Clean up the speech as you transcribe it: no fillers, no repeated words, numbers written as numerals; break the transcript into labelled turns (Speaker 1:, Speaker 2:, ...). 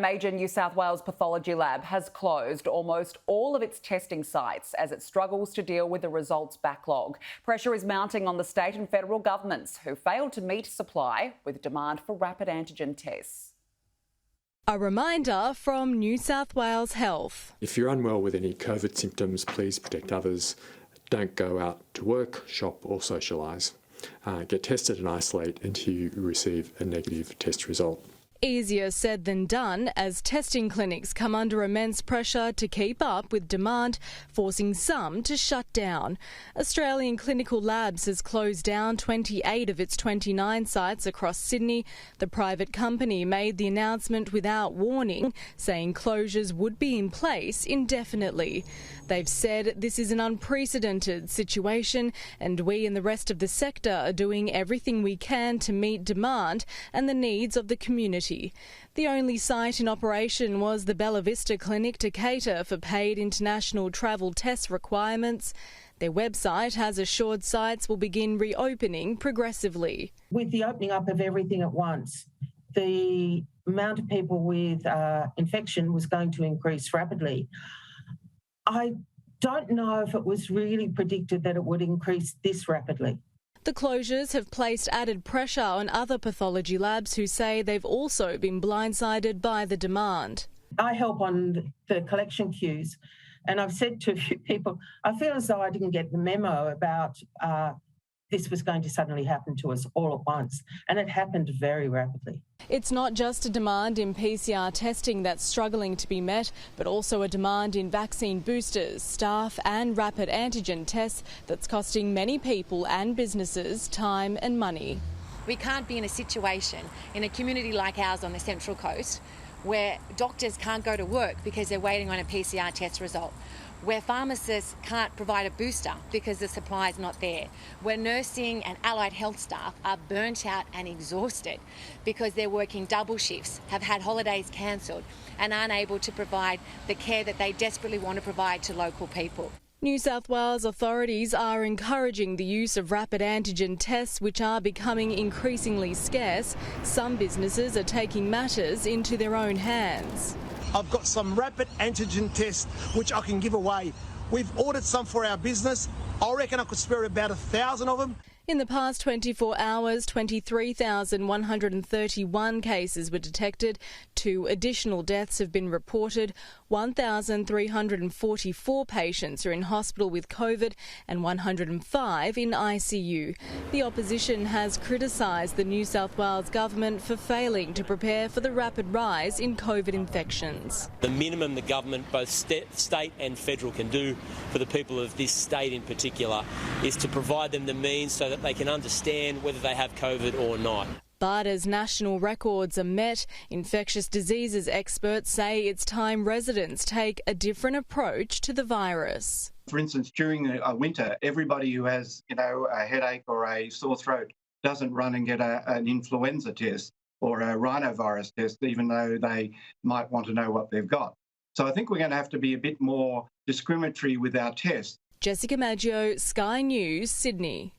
Speaker 1: Major New South Wales pathology lab has closed almost all of its testing sites as it struggles to deal with the results backlog. Pressure is mounting on the state and federal governments who failed to meet supply with demand for rapid antigen tests.
Speaker 2: A reminder from New South Wales Health.
Speaker 3: If you're unwell with any COVID symptoms, please protect others. Don't go out to work, shop or socialise. Get tested and isolate until you receive a negative test result.
Speaker 2: Easier said than done as testing clinics come under immense pressure to keep up with demand, forcing some to shut down. Australian Clinical Labs has closed down 28 of its 29 sites across Sydney. The private company made the announcement without warning, saying closures would be in place indefinitely. They've said this is an unprecedented situation and we and the rest of the sector are doing everything we can to meet demand and the needs of the community. The only site in operation was the Bella Vista Clinic to cater for paid international travel test requirements. Their website has assured sites will begin reopening progressively.
Speaker 4: With the opening up of everything at once, the amount of people with infection was going to increase rapidly. I don't know if it was really predicted that it would increase this rapidly.
Speaker 2: The closures have placed added pressure on other pathology labs who say they've also been blindsided by the demand.
Speaker 4: I help on the collection queues, and I've said to a few people, I feel as though I didn't get the memo about this was going to suddenly happen to us all at once, and it happened very rapidly.
Speaker 2: It's not just a demand in PCR testing that's struggling to be met, but also a demand in vaccine boosters, staff and rapid antigen tests that's costing many people and businesses time and money.
Speaker 5: We can't be in a situation in a community like ours on the Central Coast where doctors can't go to work because they're waiting on a PCR test result, where pharmacists can't provide a booster because the supply is not there, where nursing and allied health staff are burnt out and exhausted because they're working double shifts, have had holidays cancelled and aren't able to provide the care that they desperately want to provide to local people.
Speaker 2: New South Wales authorities are encouraging the use of rapid antigen tests, which are becoming increasingly scarce. Some businesses are taking matters into their own hands.
Speaker 6: I've got some rapid antigen tests which I can give away. We've ordered some for our business. I reckon I could spare about 1,000 of them.
Speaker 2: In the past 24 hours, 23,131 cases were detected. 2 additional deaths have been reported. 1,344 patients are in hospital with COVID and 105 in ICU. The opposition has criticised the New South Wales government for failing to prepare for the rapid rise in COVID infections.
Speaker 7: The minimum the government, both state and federal, can do for the people of this state in particular is to provide them the means so that they can understand whether they have COVID or not.
Speaker 2: But as national records are met, infectious diseases experts say it's time residents take a different approach to the virus.
Speaker 8: For instance, during a winter, everybody who has, a headache or a sore throat doesn't run and get an influenza test or a rhinovirus test, even though they might want to know what they've got. So I think we're going to have to be a bit more discriminatory with our tests.
Speaker 2: Jessica Maggio, Sky News, Sydney.